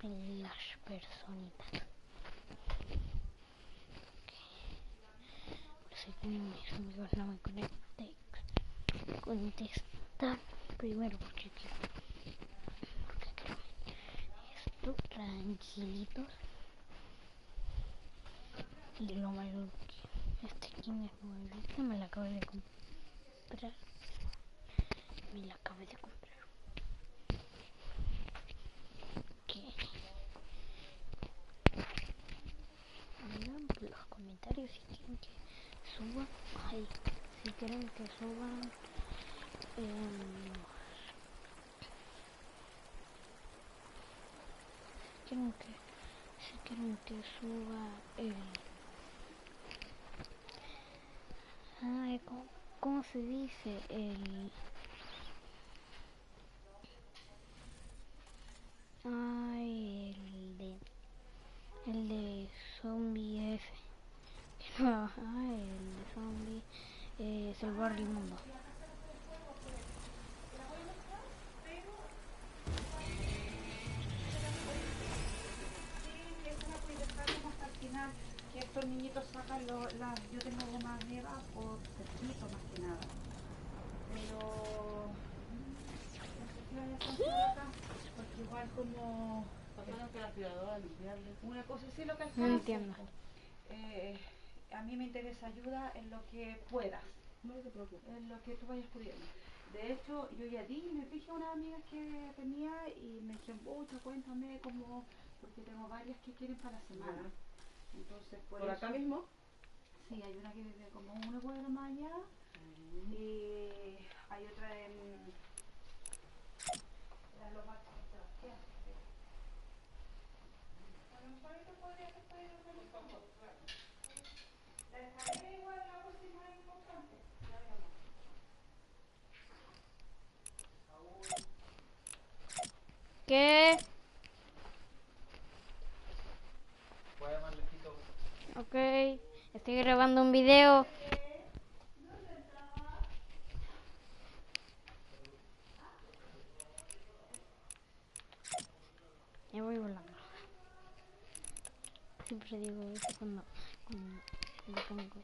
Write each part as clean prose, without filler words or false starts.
las personitas. Sé que mis amigos no me contestan primero porque quiero esto tranquilitos. Y lo malo que este skin es nuevita, me la acabo de comprar. Que digan por los comentarios si quieren que suba. Ay, si quieren que suban si quieren que suba ¿cómo se dice? El de zombie F. El de zombie salvar el mundo. Que estos niñitos sacan yo tengo goma nueva por cerquito más que nada, pero no sé si vaya a alcanzar acá porque igual como pasaron que la aspiradora limpiarle una cosa así lo que alcanza. No entiendo. A mí me interesa ayuda en lo que puedas, no te preocupes, en lo que tú vayas pudiendo. De hecho yo ya les dije a unas amigas que tenía y me dijeron, cuéntame cómo, porque tengo varias que quieren para la semana. Entonces, ¿por acá mismo? Sí, hay una que vive como una cuadra más allá y hay otra en la Loma de Sebastián. A lo mejor esto podría ser para ir organizando. La escalera igual la última es importante. ¿Qué? Ok, estoy grabando un video. Ya voy volando. Siempre digo eso cuando pongo esto.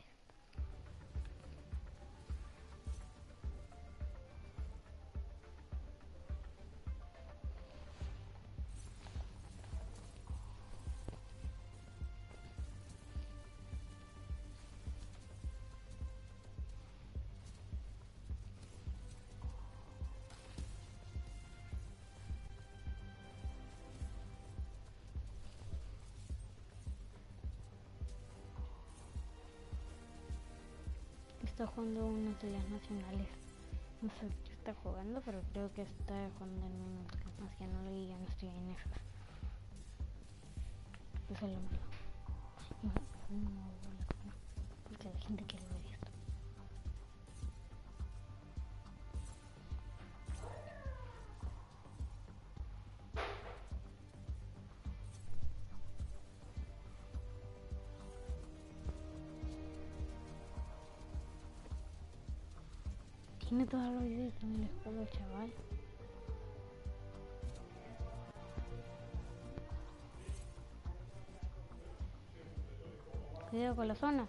Está jugando unas de las nacionales. No sé qué está jugando, pero creo que está jugando en una nacional y ya no estoy en esas. Eso es lo malo. Porque la gente quiere ver esto. Tiene todos los videos en el escudo, chaval. Cuidado con la zona.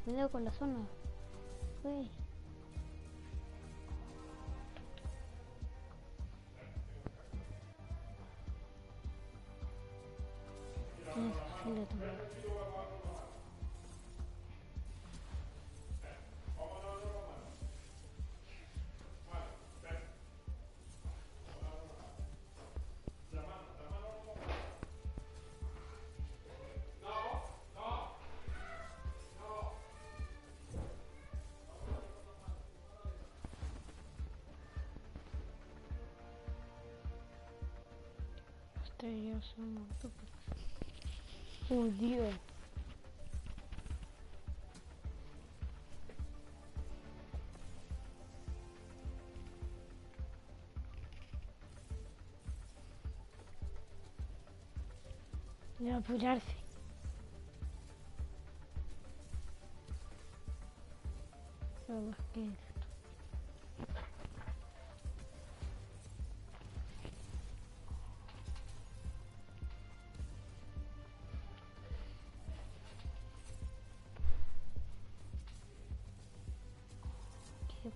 Cuidado con la zona. Uy. Tienes fácil de tomar. Ellos son muertos. Oh, Dios. Debe apurarse. Pero ¿qué es?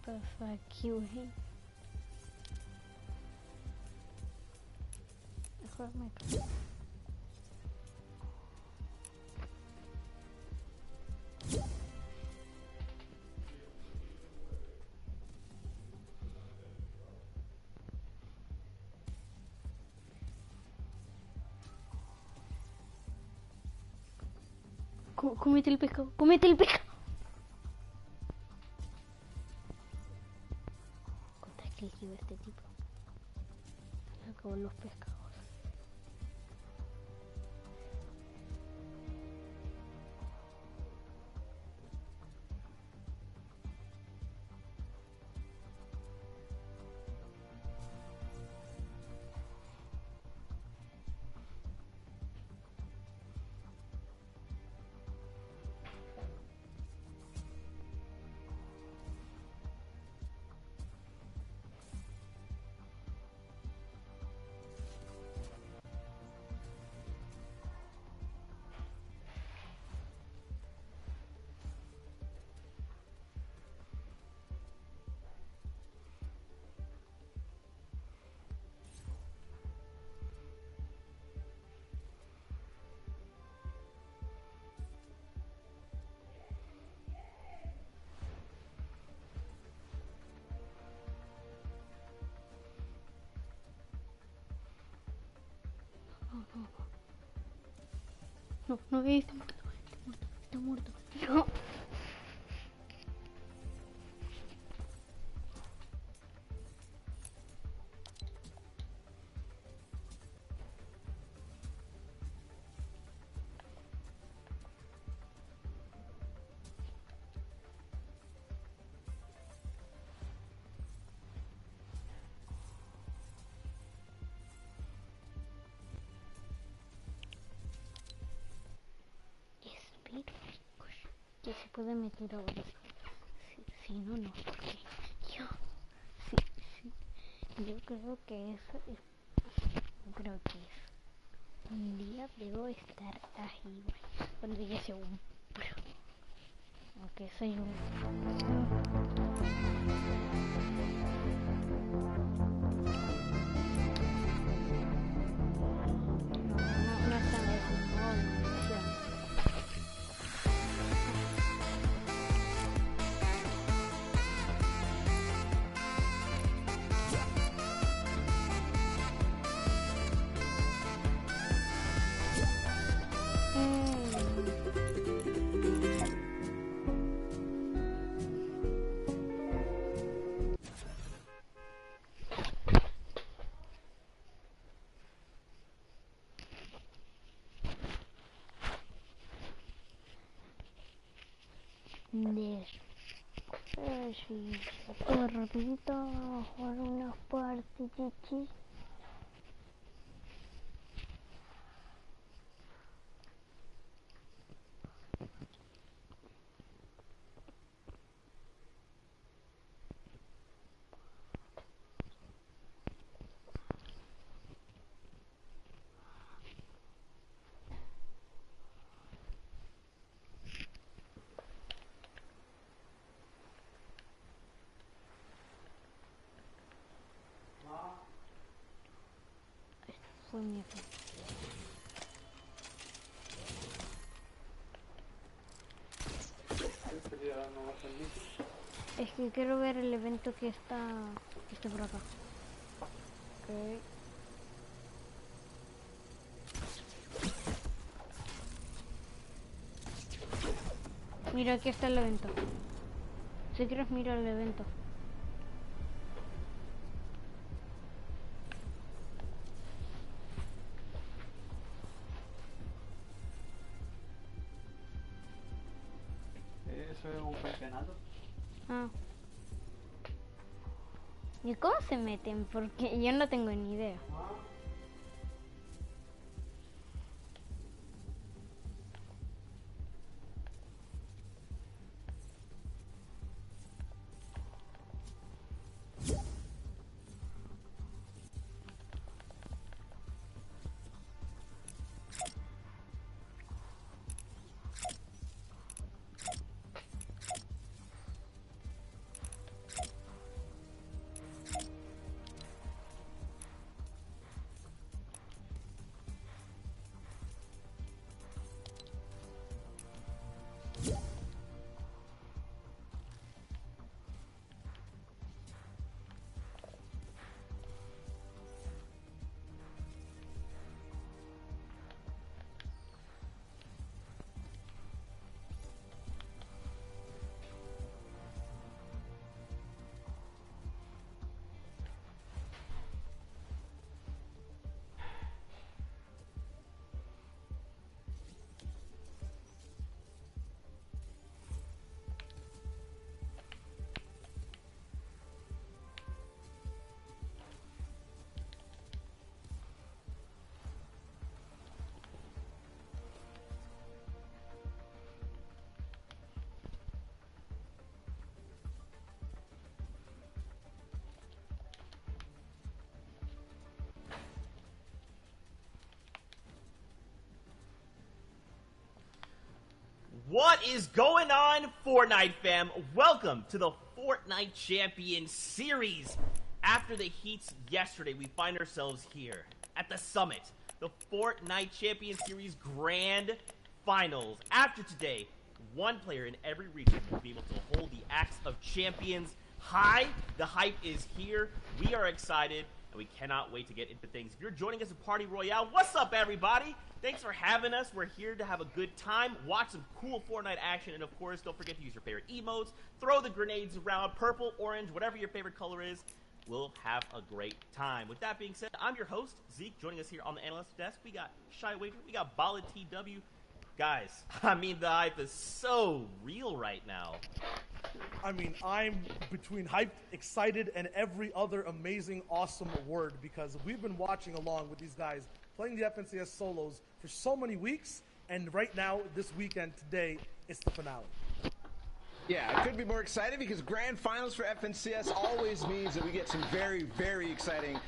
pasa aquí, güey? Mejor me callo. Comete el pescado, comete el pescado. ¿Cuántas kills lleva este tipo? Acabó los pescados. No, está muerto, está muerto. No. Que se puede meter ahora. Si no, no. Porque yo, yo creo que un día debo estar ahí, güey. Cuando ya sea un pro. Aunque soy un... No está en el modo misión. Sí, todo rapidito, vamos a jugar unas partiditas. Fue mi error. Es que quiero ver el evento que está por acá. Okay. Mira, aquí está el evento. Si quieres, mira el evento. Eso es un campeonato. Ah. ¿Y cómo se meten? Porque yo no tengo ni idea. is going on, Fortnite fam? Welcome to the Fortnite Champions Series. After the heats yesterday, we find ourselves here at the summit, the Fortnite Champions Series Grand Finals. After today, one player in every region will be able to hold the axe of champions high. The hype is here. We are excited, and we cannot wait to get into things. If you're joining us at Party Royale, what's up, everybody? Thanks for having us. We're here to have a good time, watch some cool Fortnite action, and of course, don't forget to use your favorite emotes, throw the grenades around, purple, orange, whatever your favorite color is. We'll have a great time. With that being said, I'm your host, Zeke. Joining us here on the analyst desk, we got Shy Wager, we got Bala TW. Guys, I mean, the hype is so real right now. I mean, I'm between hyped, excited, and every other amazing, awesome word because we've been watching along with these guys playing the FNCS solos for so many weeks, and right now, this weekend, today, it's the finale. Yeah, it couldn't be more exciting because grand finals for FNCS always means that we get some very, very exciting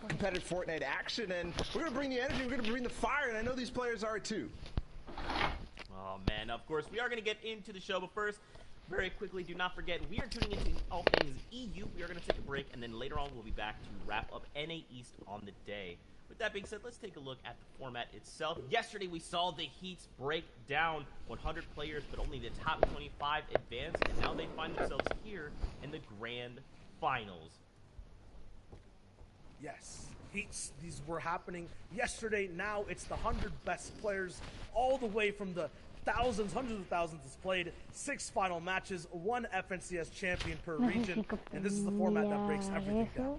competitive Fortnite action, and we're going to bring the energy, we're going to bring the fire, and I know these players are too. Oh man, of course, we are going to get into the show, but first, very quickly, do not forget, we are tuning into all things EU. We are going to take a break, and then later on, we'll be back to wrap up NA East on the day. With that being said, let's take a look at the format itself. Yesterday, we saw the heats break down 100 players, but only the top 25 advanced, and now they find themselves here in the grand finals. Yes, heats, these were happening yesterday. Now it's the 100 best players all the way from the thousands, hundreds of thousands that's played, 6 final matches, 1 FNCS champion per region, and this is the format that breaks everything down.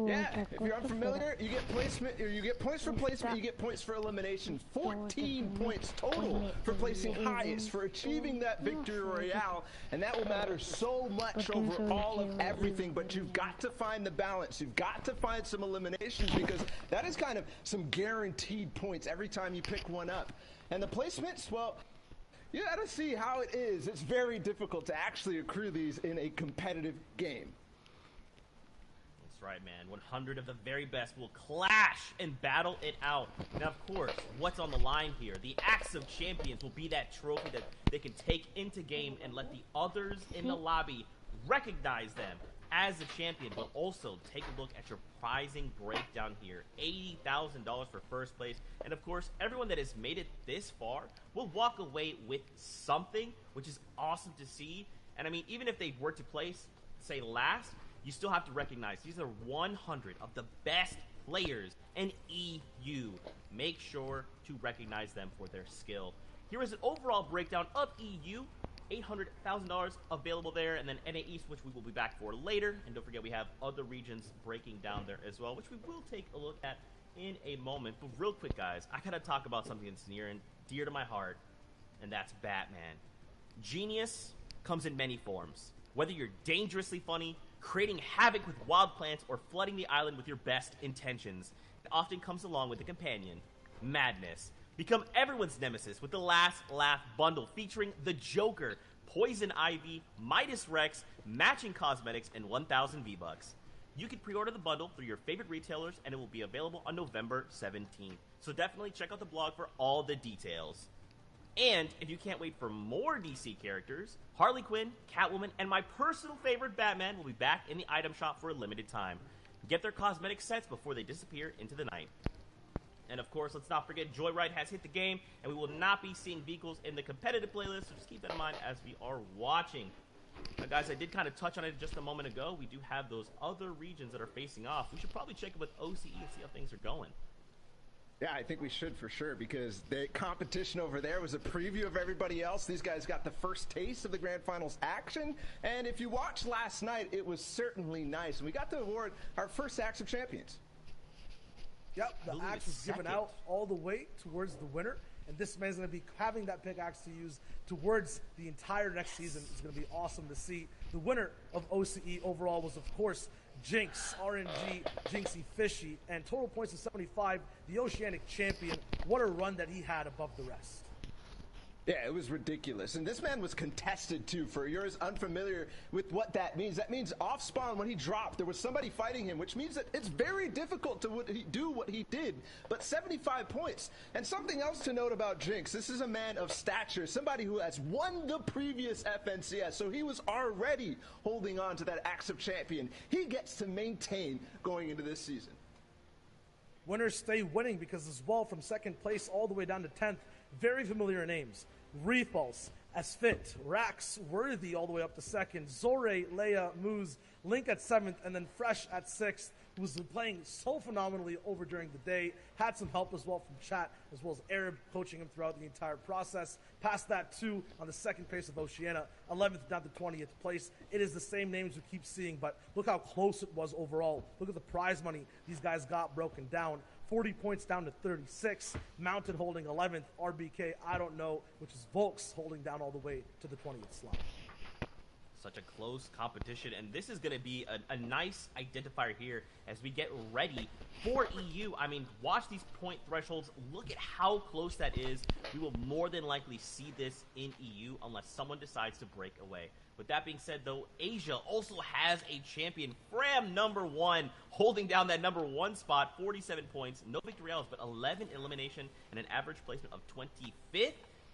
Yeah, if you're unfamiliar, you get placement, or you get points for placement, you get points for elimination. 14 points total for placing highest, for achieving that victory royale, and that will matter so much over all of everything, but you've got to find the balance. You've got to find some eliminations because that is kind of some guaranteed points every time you pick one up. And the placements, well, you gotta see how it is. It's very difficult to actually accrue these in a competitive game. Right, man. 100 of the very best will clash and battle it out. Now, of course, what's on the line here? The Axe of Champions will be that trophy that they can take into game and let the others in the lobby recognize them as a champion, but also take a look at your prizing breakdown here. $80,000 for first place. And, of course, everyone that has made it this far will walk away with something, which is awesome to see. And, I mean, even if they were to place, say, last, you still have to recognize these are 100 of the best players in EU. Make sure to recognize them for their skill. Here is an overall breakdown of EU. $800,000 available there, and then NA East, which we will be back for later. And don't forget, we have other regions breaking down there as well, which we will take a look at in a moment. But real quick, guys, I gotta talk about something that's near and dear to my heart, and that's Batman. Genius comes in many forms. Whether you're dangerously funny, creating havoc with wild plants, or flooding the island with your best intentions, it often comes along with a companion, madness. Become everyone's nemesis with the Last Laugh bundle featuring the Joker, Poison Ivy, Midas Rex, matching cosmetics, and 1,000 V-Bucks. You can pre-order the bundle through your favorite retailers, and it will be available on November 17th. So definitely check out the blog for all the details. And if you can't wait for more DC characters, Harley Quinn, Catwoman, and my personal favorite Batman will be back in the item shop for a limited time. Get their cosmetic sets before they disappear into the night. And of course, let's not forget Joyride has hit the game, and we will not be seeing vehicles in the competitive playlist, so just keep that in mind as we are watching. Now guys, I did kind of touch on it just a moment ago. We do have those other regions that are facing off. We should probably check it with OCE and see how things are going. Yeah, I think we should for sure because the competition over there was a preview of everybody else. These guys got the first taste of the Grand Finals action, and if you watched last night, it was certainly nice. And we got to award our first Axe of Champions. Yep, the axe was given out all the way towards the winner, and this man's going to be having that pickaxe to use towards the entire next season. It's going to be awesome to see. The winner of OCE overall was, of course, Jinx, RNG, Jinxie Fishy, and total points of 75, the Oceanic champion. What a run that he had above the rest. Yeah, it was ridiculous. And this man was contested, too. For yours unfamiliar with what that means off spawn, when he dropped, there was somebody fighting him, which means that it's very difficult to do what he did. But 75 points. And something else to note about Jinx, this is a man of stature, somebody who has won the previous FNCS, so he was already holding on to that Axe of Champion. He gets to maintain going into this season. Winners stay winning because as well, from second place all the way down to 10th, very familiar names. Repulse, Asfit, Rax, Worthy all the way up to second, Zore, Leia, Moose, Link at 7th, and then Fresh at 6th, who's been playing so phenomenally over during the day. Had some help as well from chat, as well as Arab coaching him throughout the entire process. Past that, too, on the second place of Oceania, 11th down to 20th place. It is the same names we keep seeing, but look how close it was overall. Look at the prize money these guys got broken down. 40 points down to 36. Mounted holding 11th. RBK, I don't know, which is Volks holding down all the way to the 20th slot. Such a close competition, and this is going to be a nice identifier here as we get ready for EU. I mean, watch these point thresholds. Look at how close that is. We will more than likely see this in EU unless someone decides to break away. With that being said, though, Asia also has a champion. Fram #1, holding down that #1 spot, 47 points, no victorials, but 11 elimination and an average placement of 25th.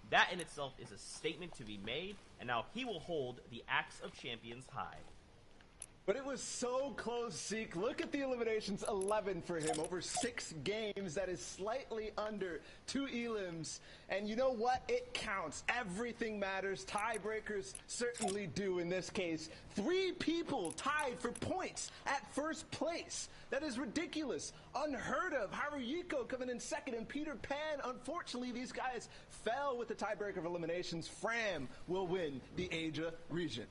That in itself is a statement to be made, and now he will hold the Axe of Champions high. But it was so close, Zeke. Look at the eliminations, 11 for him over 6 games. That is slightly under 2 elims. And you know what? It counts. Everything matters. Tiebreakers certainly do in this case. 3 people tied for points at first place. That is ridiculous. Unheard of. Haruhiko coming in second, and Peter Pan. Unfortunately, these guys fell with the tiebreaker of eliminations. Fram will win the Asia region.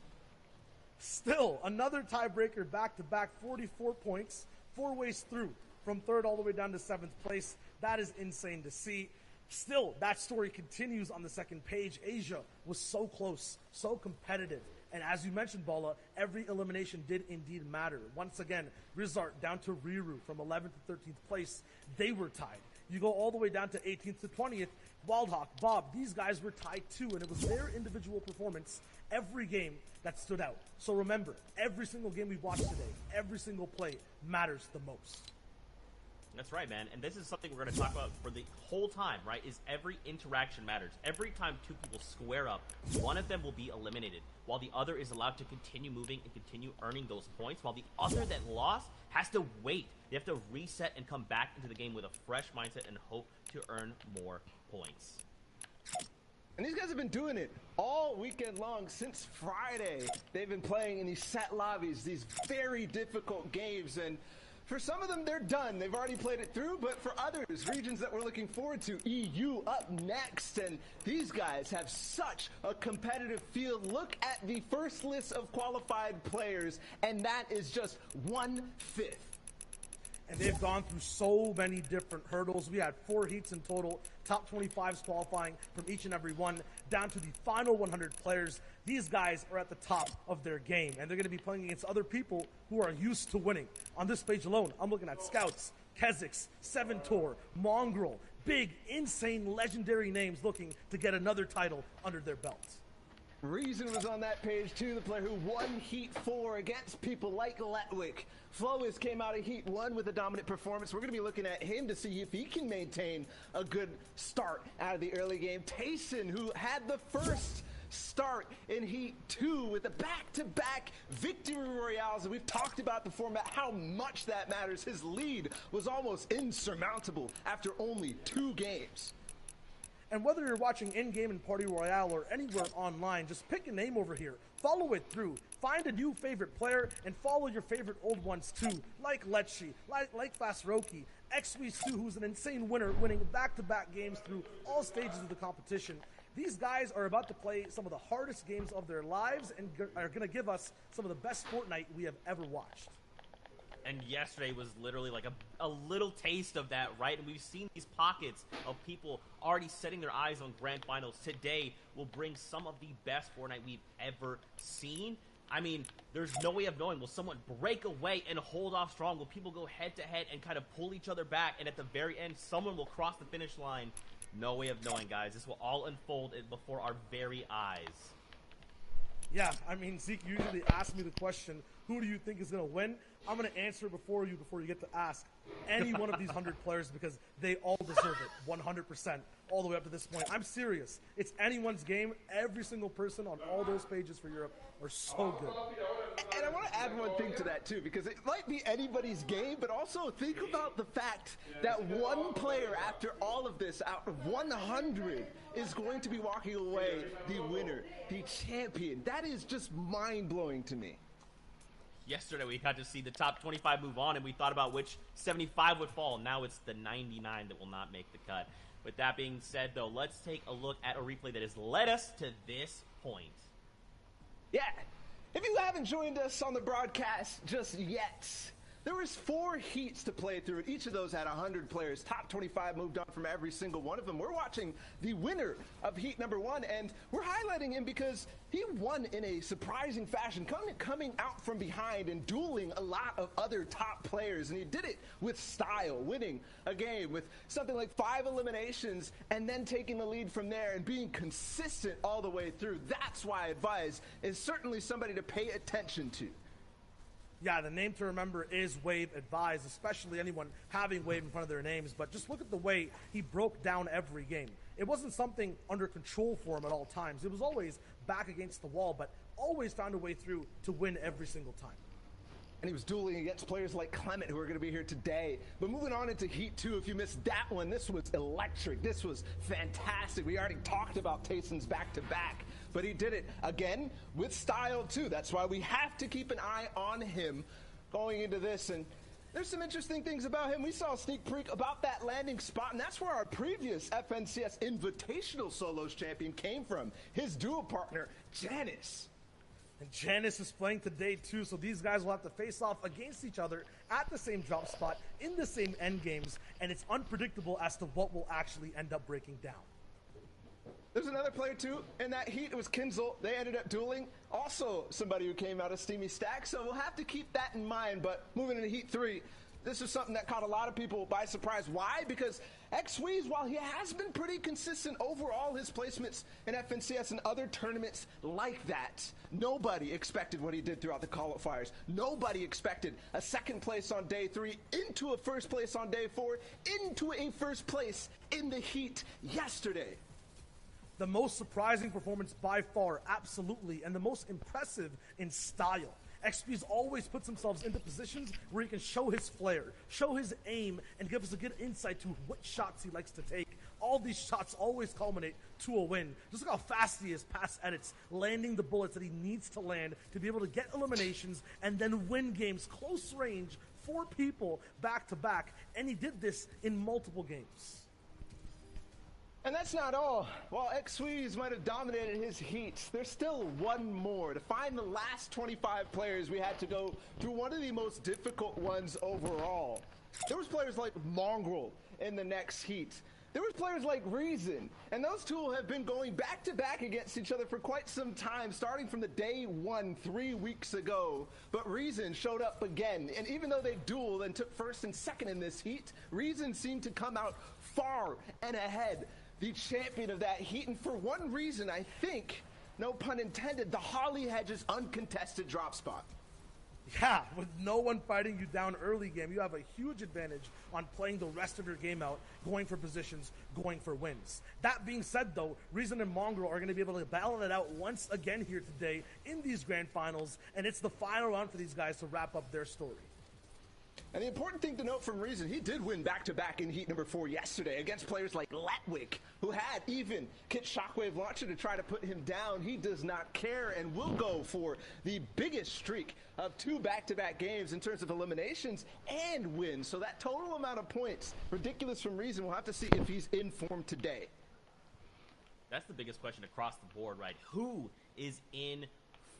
Still, another tiebreaker back-to-back, 44 points, 4 ways through, from 3rd all the way down to 7th place. That is insane to see. Still, that story continues on the second page. Asia was so close, so competitive. And as you mentioned, Bala, every elimination did indeed matter. Once again, Rizart down to Riru from 11th to 13th place. They were tied. You go all the way down to 18th to 20th. Wildhawk, Bob, these guys were tied too, and it was their individual performance every game that stood out. So remember, every single game we watched today, every single play matters the most. That's right, man. And this is something we're going to talk about for the whole time, right? Is every interaction matters. Every time 2 people square up, one of them will be eliminated, while the other is allowed to continue moving and continue earning those points, while the other that lost has to wait. They have to reset and come back into the game with a fresh mindset and hope to earn more points. And these guys have been doing it all weekend long since Friday. They've been playing in these set lobbies, these very difficult games, and for some of them, they're done. They've already played it through, but for others, regions that we're looking forward to, EU up next, and these guys have such a competitive field. Look at the first list of qualified players, and that is just 1/5. And they've gone through so many different hurdles. We had 4 heats in total, top 25s qualifying from each and every one, down to the final 100 players. These guys are at the top of their game, and they're going to be playing against other people who are used to winning. On this page alone, I'm looking at Scouts, Kezix, Seventor, Mongrel, big, insane, legendary names looking to get another title under their belts. Reason was on that page too, the player who won Heat 4 against people like Letwick. Flois came out of Heat 1 with a dominant performance. We're going to be looking at him to see if he can maintain a good start out of the early game. Tayson, who had the first start in Heat 2 with the back-to-back victory royales, and we've talked about the format, how much that matters. His lead was almost insurmountable after only 2 games. And whether you're watching in-game in Party Royale or anywhere online, just pick a name over here, follow it through, find a new favorite player, and follow your favorite old ones too, like Letchi, like Fasroki, XW2, who's an insane winner, winning back-to-back games through all stages of the competition. These guys are about to play some of the hardest games of their lives and are going to give us some of the best Fortnite we have ever watched. And yesterday was literally like a little taste of that, right? And we've seen these pockets of people already setting their eyes on grand finals. Today will bring some of the best Fortnite we've ever seen. I mean, there's no way of knowing. Will someone break away and hold off strong? Will people go head-to-head and kind of pull each other back? And at the very end, someone will cross the finish line. no way of knowing, guys. This will all unfold before our very eyes. Yeah, I mean, Zeke usually asks me the question, who do you think is going to win? I'm going to answer before you get to ask any one of these 100 players because they all deserve it, 100%, all the way up to this point. I'm serious. It's anyone's game. Every single person on all those pages for Europe are so good. And I want to add one thing to that, too, because it might be anybody's game, but also think about the fact that one player after all of this, out of 100, is going to be walking away the winner, the champion. That is just mind-blowing to me. Yesterday, we got to see the top 25 move on, and we thought about which 75 would fall. Now it's the 99 that will not make the cut. With that being said, though, let's take a look at a replay that has led us to this point. Yeah. If you haven't joined us on the broadcast just yet, there was 4 heats to play through. Each of those had 100 players. Top 25 moved on from every single one of them. We're watching the winner of heat number 1, and we're highlighting him because he won in a surprising fashion, coming out from behind and dueling a lot of other top players. And he did it with style, winning a game with something like 5 eliminations and then taking the lead from there and being consistent all the way through. That's why Advise is certainly somebody to pay attention to. Yeah, the name to remember is Wave Advise, especially anyone having Wave in front of their names. But just look at the way he broke down every game. It wasn't something under control for him at all times. It was always back against the wall, but always found a way through to win every single time. And he was dueling against players like Clement, who are going to be here today. But moving on into Heat 2, if you missed that one, this was electric. This was fantastic. We already talked about Tayson's back-to-back. But he did it, again, with style, too. That's why we have to keep an eye on him going into this. And there's some interesting things about him. We saw a sneak peek about that landing spot, and that's where our previous FNCS Invitational Solos champion came from, his duo partner, Janice. And Janice is playing today, too, so these guys will have to face off against each other at the same drop spot, in the same end games, and it's unpredictable as to what will actually end up breaking down. There's another player, too, in that heat. It was Kinzel. They ended up dueling. Also somebody who came out of Steamy Stack, so we'll have to keep that in mind. But moving into Heat 3, this is something that caught a lot of people by surprise. Why? Because Xweez, while he has been pretty consistent overall, his placements in FNCS and other tournaments like that, nobody expected what he did throughout the qualifiers. Nobody expected a second place on day 3, into a first place on day 4, into a first place in the heat yesterday. The most surprising performance by far, absolutely, and the most impressive in style. XP's always puts himself into positions where he can show his flair, show his aim, and give us a good insight to what shots he likes to take. All these shots always culminate to a win. Just look how fast he is past edits, landing the bullets that he needs to land to be able to get eliminations and then win games close range, 4 people back to back, and he did this in multiple games. And that's not all. While Xweez might have dominated his heats, there's still one more. To find the last 25 players, we had to go through one of the most difficult ones overall. There was players like Mongrel in the next heat. There was players like Reason, and those two have been going back-to-back against each other for quite some time, starting from the day 1 3 weeks ago. But Reason showed up again, and even though they dueled and took first and second in this heat, Reason seemed to come out far and ahead, the champion of that heat. And for one reason, I think, no pun intended, the Holly Hedges uncontested drop spot. Yeah, with no one fighting you down early game, you have a huge advantage on playing the rest of your game out, going for positions, going for wins. That being said, though, Reason and Mongrel are going to be able to battle it out once again here today in these grand finals, and it's the final round for these guys to wrap up their story. And the important thing to note from Reason, he did win back-to-back in heat number 4 yesterday against players like Letwick, who had even Kit Shockwave Launcher to try to put him down. He does not care and will go for the biggest streak of 2 back-to-back games in terms of eliminations and wins. So that total amount of points, ridiculous from Reason. We'll have to see if he's in form today. That's the biggest question across the board, right? Who is in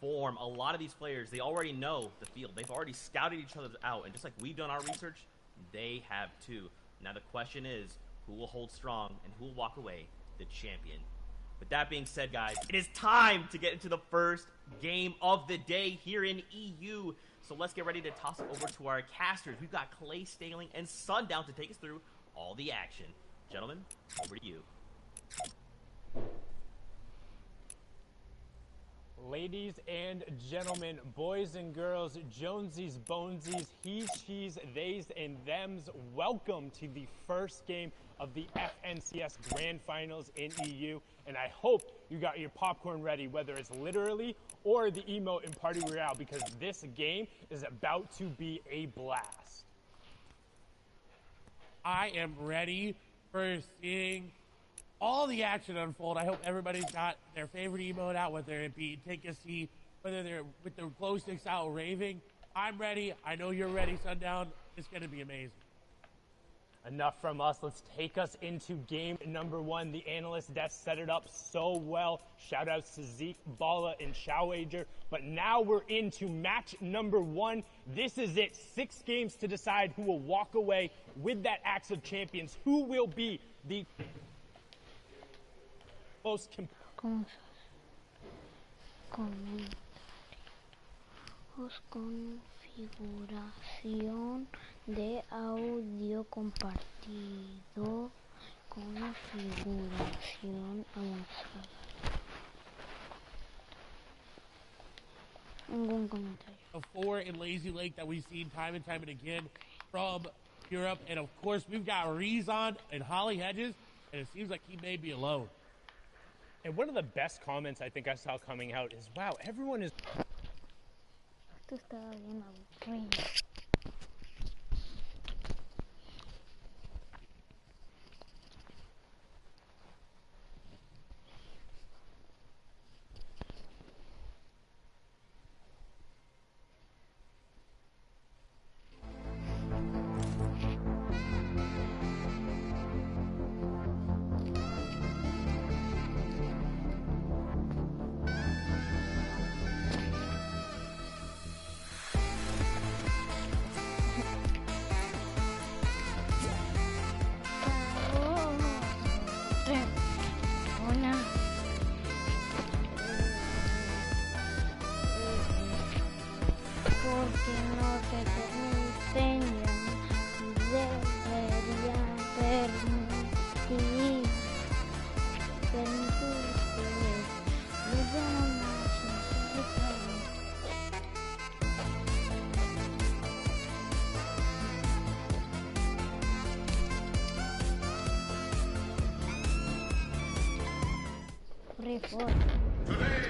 form? A lot of these players, they already know the field. They've already scouted each other out, and just like we've done our research, they have too. Now the question is, who will hold strong and who will walk away the champion? With that being said, guys, it is time to get into the first game of the day here in EU. So let's get ready to toss it over to our casters. We've got Clay Staling and Sundown to take us through all the action. Gentlemen, over to you. Ladies and gentlemen, boys and girls, Jonesies, Bonesies, he's, she's, theys, and thems, welcome to the first game of the FNCS Grand Finals in EU. And I hope you got your popcorn ready, whether it's literally or the emote in Party Royale, because this game is about to be a blast. I am ready for seeing all the action unfold. I hope everybody's got their favorite emote out, whether it be take a seat, whether they're with their glow sticks out raving. I'm ready. I know you're ready, Sundown. It's going to be amazing. Enough from us. Let's take us into game number one. The analyst desk set it up so well. Shout outs to Zeke, Bala, and Showager. But now we're into match number one. This is it. 6 games to decide who will walk away with that Axe of Champions. Who will be the most configuración de audio compartido, configuración avanzada. Ningún comentario. Before in Lazy Lake that we've seen time and time and again from Europe, and of course we've got Rezon and Holly Hedges, and it seems like he may be alone. And one of the best comments I think I saw coming out is, wow, everyone is... Esto estaba bien aburrido. Porque no te enseñan, debería permitir que reforma. Today,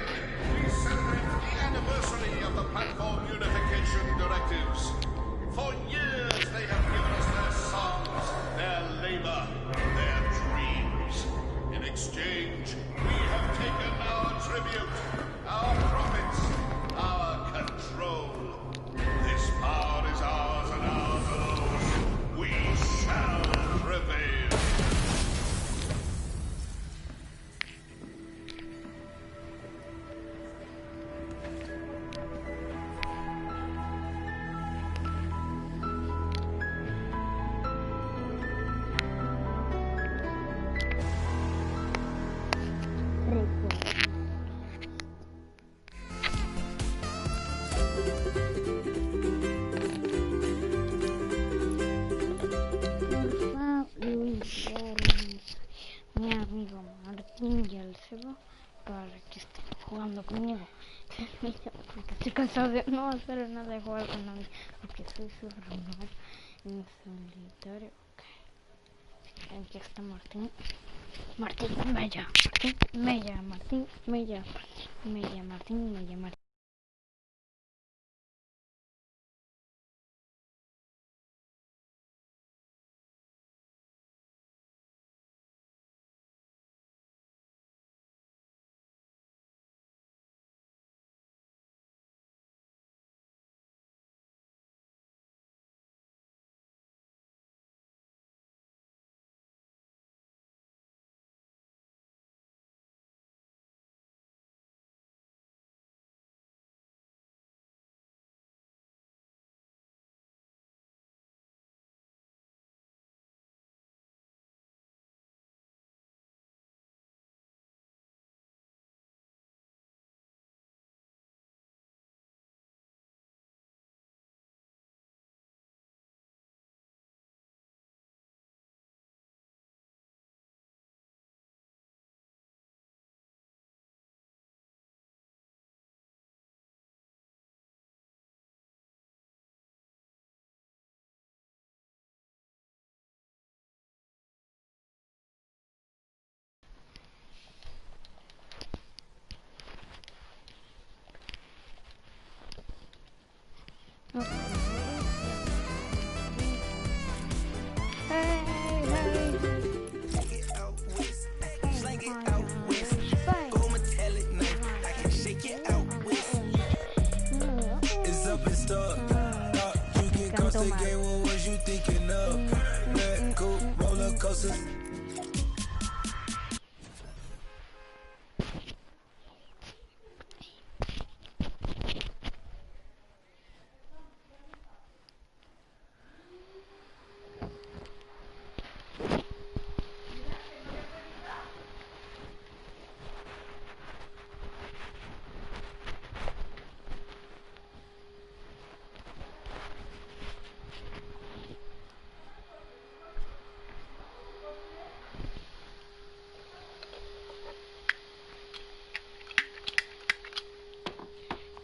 we celebrate the anniversary of the Platform Unification Directives. For years, they have given us their songs, their labor, their dreams. In exchange, we have taken our tribute, our profits, our control. This power is ours and ours alone. We shall prevail. Mi amigo Martín y el Seba para que estén jugando conmigo. Porque estoy cansado de no hacer nada de jugar con nadie. Porque soy súper mal en solitario. Okay. Aquí está Martín. Martín Mella. Martín Mella. Martín Mella. Mella. Martín Mella. Martín.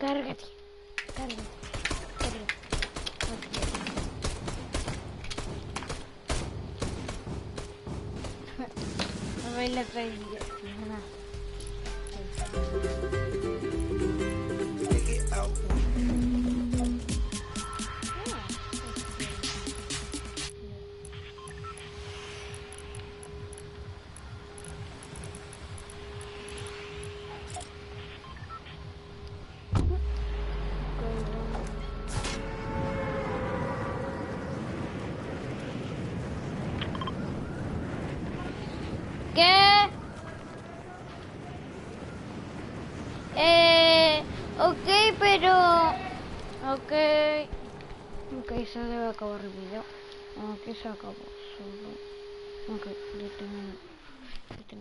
Cárgate, cárgate, cárgate. No baila traidora. ¿Qué? Ok, pero... Ok, se debe acabar el video. Ok, se acabó solo. Ok, detengo.